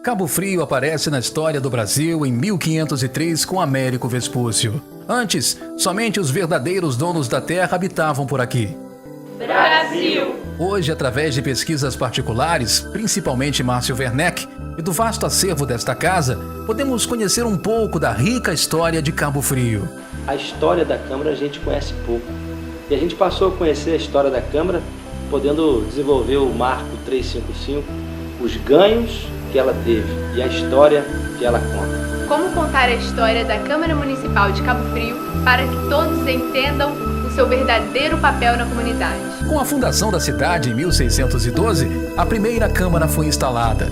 Cabo Frio aparece na história do Brasil em 1503 com Américo Vespúcio. Antes, somente os verdadeiros donos da terra habitavam por aqui. Brasil! Hoje, através de pesquisas particulares, principalmente Márcio Werneck, e do vasto acervo desta casa, podemos conhecer um pouco da rica história de Cabo Frio. A história da Câmara a gente conhece pouco. E a gente passou a conhecer a história da Câmara, podendo desenvolver o Marco 355, os ganhos que ela teve e a história que ela conta. Como contar a história da Câmara Municipal de Cabo Frio para que todos entendam o seu verdadeiro papel na comunidade? Com a fundação da cidade em 1612, a primeira Câmara foi instalada.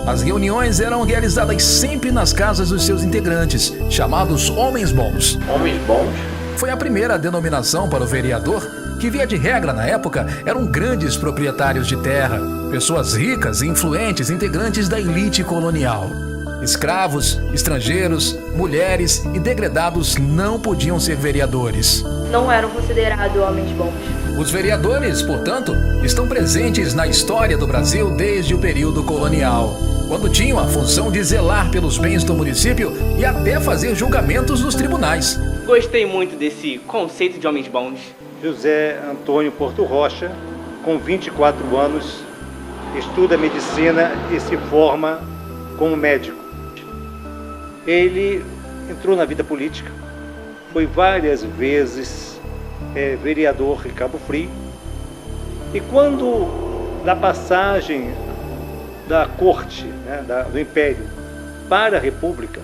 As reuniões eram realizadas sempre nas casas dos seus integrantes, chamados Homens Bons. Homens bons? Foi a primeira denominação para o vereador, que via de regra na época eram grandes proprietários de terra, pessoas ricas e influentes integrantes da elite colonial. Escravos, estrangeiros, mulheres e degredados não podiam ser vereadores. Não eram considerados homens bons. Os vereadores, portanto, estão presentes na história do Brasil desde o período colonial, quando tinham a função de zelar pelos bens do município e até fazer julgamentos nos tribunais. Gostei muito desse conceito de homens bons. José Antônio Porto Rocha, com 24 anos, estuda medicina e se forma como médico. Ele entrou na vida política, foi várias vezes vereador em Cabo Frio, e quando, na passagem da corte, do Império para a República,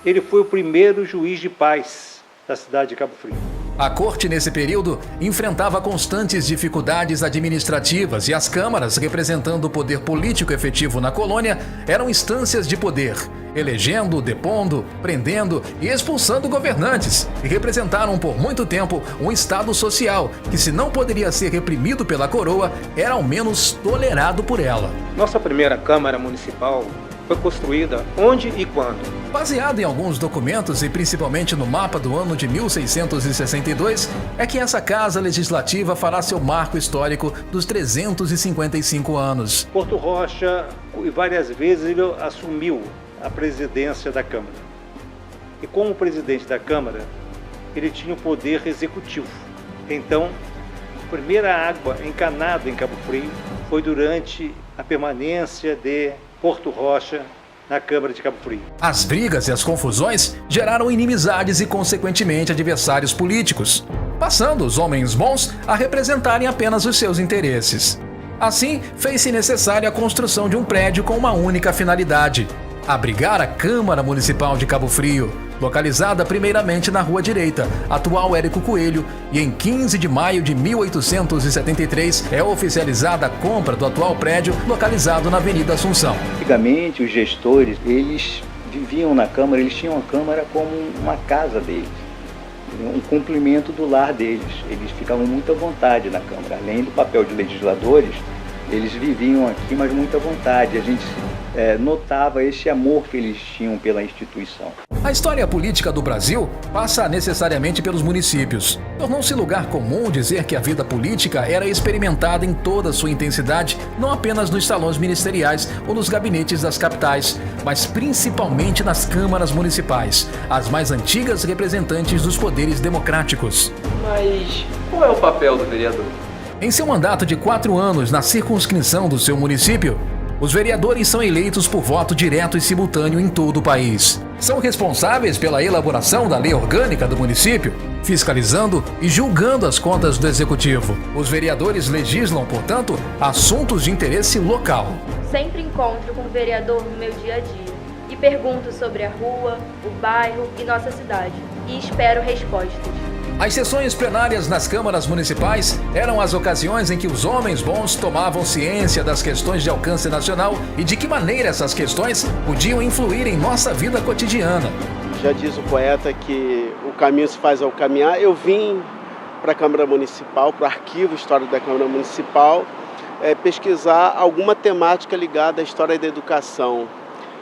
ele foi o primeiro juiz de paz da cidade de Cabo Frio. A corte, nesse período, enfrentava constantes dificuldades administrativas e as câmaras, representando o poder político efetivo na colônia, eram instâncias de poder, elegendo, depondo, prendendo e expulsando governantes, e representaram por muito tempo um estado social que, se não poderia ser reprimido pela coroa, era ao menos tolerado por ela. Nossa primeira Câmara Municipal foi construída onde e quando? Baseado em alguns documentos e principalmente no mapa do ano de 1662, é que essa Casa Legislativa fará seu marco histórico dos 355 anos. Porto Rocha, várias vezes, ele assumiu a presidência da Câmara. E como presidente da Câmara, ele tinha o poder executivo. Então, a primeira água encanada em Cabo Frio foi durante a permanência de Porto Rocha na Câmara de Cabo Frio. As brigas e as confusões geraram inimizades e, consequentemente, adversários políticos, passando os homens bons a representarem apenas os seus interesses. Assim, fez-se necessária a construção de um prédio com uma única finalidade: abrigar a Câmara Municipal de Cabo Frio, localizada primeiramente na Rua Direita, atual Érico Coelho, e em 15 de maio de 1873 é oficializada a compra do atual prédio localizado na Avenida Assunção. Antigamente, os gestores, eles viviam na Câmara, eles tinham a Câmara como uma casa deles, um complemento do lar deles. Eles ficavam muito à vontade na Câmara. Além do papel de legisladores, eles viviam aqui, mas muito à vontade. A gente notava esse amor que eles tinham pela instituição. A história política do Brasil passa necessariamente pelos municípios. Tornou-se lugar comum dizer que a vida política era experimentada em toda a sua intensidade, não apenas nos salões ministeriais ou nos gabinetes das capitais, mas principalmente nas câmaras municipais, as mais antigas representantes dos poderes democráticos. Mas qual é o papel do vereador? Em seu mandato de 4 anos na circunscrição do seu município, os vereadores são eleitos por voto direto e simultâneo em todo o país. São responsáveis pela elaboração da lei orgânica do município, fiscalizando e julgando as contas do executivo. Os vereadores legislam, portanto, assuntos de interesse local. Sempre encontro com o vereador no meu dia a dia e pergunto sobre a rua, o bairro e nossa cidade, e espero respostas. As sessões plenárias nas câmaras municipais eram as ocasiões em que os homens bons tomavam ciência das questões de alcance nacional e de que maneira essas questões podiam influir em nossa vida cotidiana. Já diz o poeta que o caminho se faz ao caminhar. Eu vim para a Câmara Municipal, para o arquivo histórico da Câmara Municipal, pesquisar alguma temática ligada à história da educação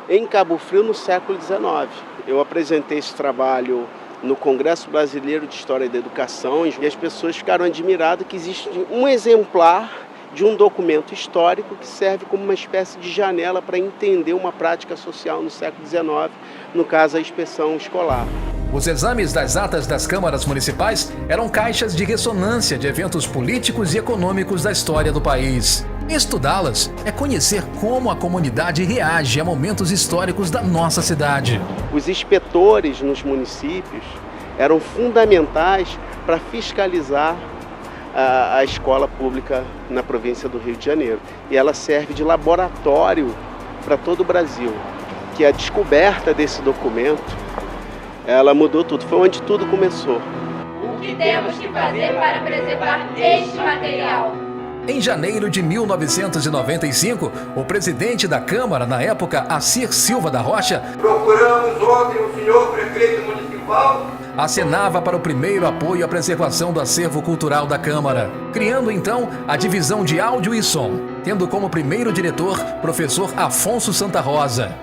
em Cabo Frio no século XIX. Eu apresentei esse trabalho no Congresso Brasileiro de História da Educação, e as pessoas ficaram admiradas que existe um exemplar de um documento histórico que serve como uma espécie de janela para entender uma prática social no século XIX, no caso a inspeção escolar. Os exames das atas das câmaras municipais eram caixas de ressonância de eventos políticos e econômicos da história do país. Estudá-las é conhecer como a comunidade reage a momentos históricos da nossa cidade. Os inspetores nos municípios eram fundamentais para fiscalizar a escola pública na província do Rio de Janeiro. E ela serve de laboratório para todo o Brasil, que a descoberta desse documento ela mudou tudo, foi onde tudo começou. O que temos que fazer para preservar este material? Em janeiro de 1995, o presidente da Câmara, na época, Assir Silva da Rocha, procuramos ontem o senhor prefeito municipal, acenava para o primeiro apoio à preservação do acervo cultural da Câmara, criando então a divisão de áudio e som, tendo como primeiro diretor professor Afonso Santa Rosa.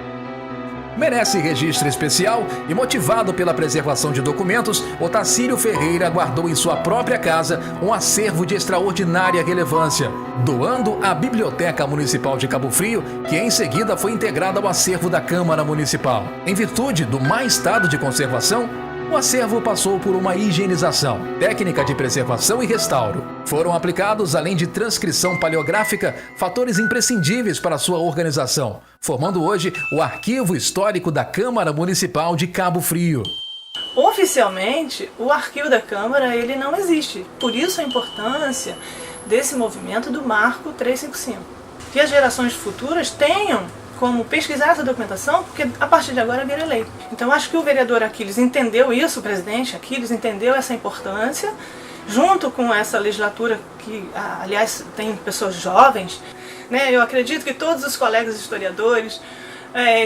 Merece registro especial e, motivado pela preservação de documentos, Otacílio Ferreira guardou em sua própria casa um acervo de extraordinária relevância, doando à Biblioteca Municipal de Cabo Frio, que em seguida foi integrada ao acervo da Câmara Municipal. Em virtude do má estado de conservação, o acervo passou por uma higienização, técnica de preservação e restauro. Foram aplicados, além de transcrição paleográfica, fatores imprescindíveis para sua organização, formando hoje o Arquivo Histórico da Câmara Municipal de Cabo Frio. Oficialmente, o Arquivo da Câmara ele não existe. Por isso a importância desse movimento do Marco 355. Que as gerações futuras tenham como pesquisar essa documentação, porque a partir de agora vira lei. Então acho que o vereador Aquiles entendeu isso, o presidente Aquiles entendeu essa importância, junto com essa legislatura que, aliás, tem pessoas jovens, né? Eu acredito que todos os colegas historiadores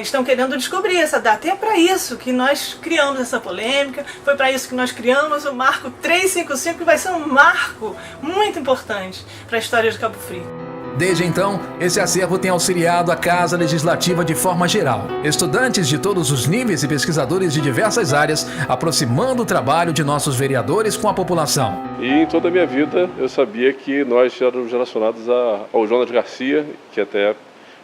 estão querendo descobrir essa data. E é para isso que nós criamos essa polêmica, foi para isso que nós criamos o Marco 355, que vai ser um marco muito importante para a história de Cabo Frio. Desde então, esse acervo tem auxiliado a Casa Legislativa de forma geral. Estudantes de todos os níveis e pesquisadores de diversas áreas, aproximando o trabalho de nossos vereadores com a população. E em toda a minha vida eu sabia que nós éramos relacionados ao Jonas Garcia, que até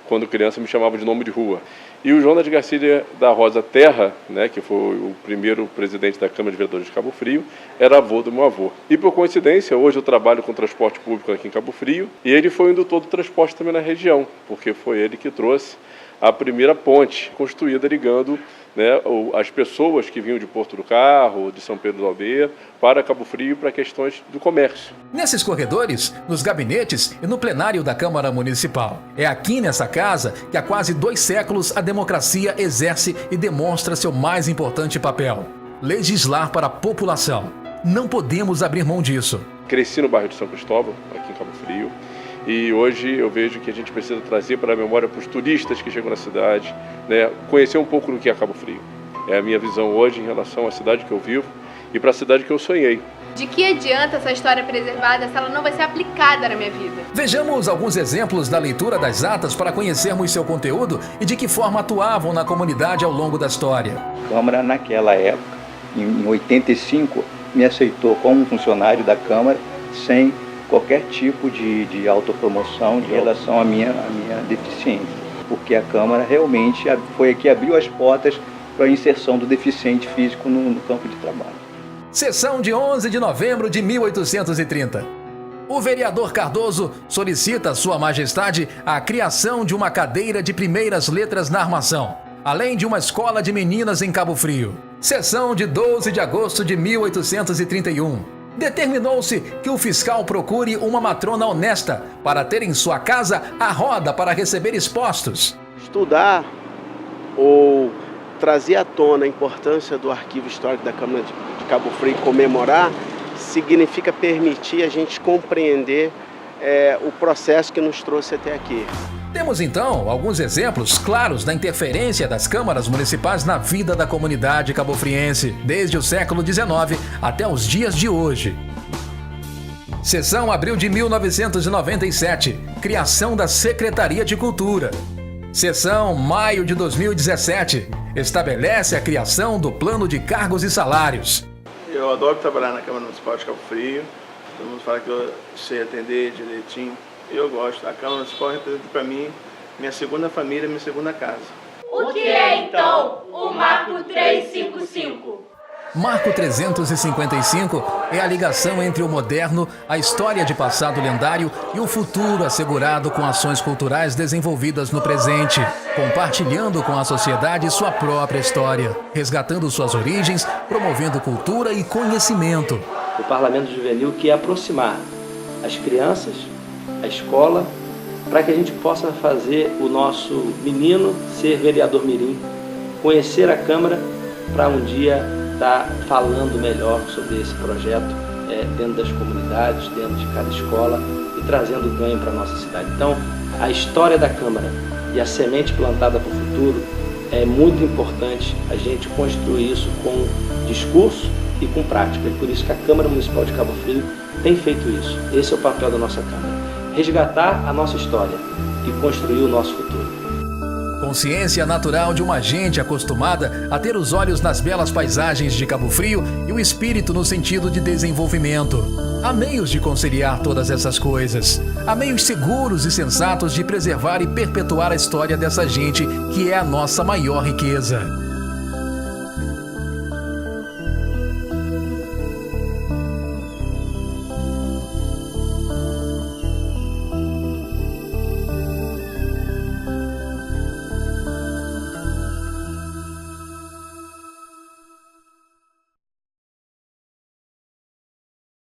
quando criança me chamava de nome de rua. E o Jonas Garcia da Rosa Terra, né, que foi o primeiro presidente da Câmara de Vereadores de Cabo Frio, era avô do meu avô. E por coincidência, hoje eu trabalho com transporte público aqui em Cabo Frio, e ele foi o indutor do transporte também na região, porque foi ele que trouxe a primeira ponte construída ligando, né, as pessoas que vinham de Porto do Carro, de São Pedro do Aldeia, para Cabo Frio para questões do comércio. Nesses corredores, nos gabinetes e no plenário da Câmara Municipal. É aqui nessa casa que há quase 2 séculos a democracia exerce e demonstra seu mais importante papel: legislar para a população. Não podemos abrir mão disso. Cresci no bairro de São Cristóvão, aqui em Cabo Frio. E hoje eu vejo que a gente precisa trazer para a memória para os turistas que chegam na cidade, né, conhecer um pouco do que é Cabo Frio. É a minha visão hoje em relação à cidade que eu vivo e para a cidade que eu sonhei. De que adianta essa história preservada se ela não vai ser aplicada na minha vida? Vejamos alguns exemplos da leitura das atas para conhecermos seu conteúdo e de que forma atuavam na comunidade ao longo da história. A Câmara, naquela época, em 85, me aceitou como funcionário da Câmara sem qualquer tipo de autopromoção em relação à minha deficiência, porque a Câmara realmente foi a que abriu as portas para a inserção do deficiente físico no campo de trabalho. Sessão de 11 de novembro de 1830. O vereador Cardoso solicita a Sua Majestade a criação de uma cadeira de primeiras letras na armação, além de uma escola de meninas em Cabo Frio. Sessão de 12 de agosto de 1831. Determinou-se que o fiscal procure uma matrona honesta para ter em sua casa a roda para receber expostos. Estudar ou trazer à tona a importância do Arquivo Histórico da Câmara de Cabo Frio e comemorar significa permitir a gente compreender o processo que nos trouxe até aqui. Temos então alguns exemplos claros da interferência das câmaras municipais na vida da comunidade cabofriense, desde o século XIX até os dias de hoje. Sessão abril de 1997, criação da Secretaria de Cultura. Sessão maio de 2017, estabelece a criação do Plano de Cargos e Salários. Eu adoro trabalhar na Câmara Municipal de Cabo Frio. Todo mundo fala que eu sei atender direitinho Eu gosto. A Câmara Municipal representa para mim minha segunda família, minha segunda casa. O que é, então, o Marco 355? Marco 355 é a ligação entre o moderno, a história de passado lendário e o futuro assegurado com ações culturais desenvolvidas no presente, compartilhando com a sociedade sua própria história, resgatando suas origens, promovendo cultura e conhecimento. O Parlamento Juvenil quer aproximar as crianças, a escola, para que a gente possa fazer o nosso menino ser vereador mirim, conhecer a Câmara para um dia estar falando melhor sobre esse projeto dentro das comunidades, dentro de cada escola e trazendo ganho para a nossa cidade. Então, a história da Câmara e a semente plantada para o futuro é muito importante a gente construir isso com discurso e com prática. E por isso que a Câmara Municipal de Cabo Frio tem feito isso. Esse é o papel da nossa Câmara. Resgatar a nossa história e construir o nosso futuro. Consciência natural de uma gente acostumada a ter os olhos nas belas paisagens de Cabo Frio e o espírito no sentido de desenvolvimento. Há meios de conciliar todas essas coisas. Há meios seguros e sensatos de preservar e perpetuar a história dessa gente, que é a nossa maior riqueza.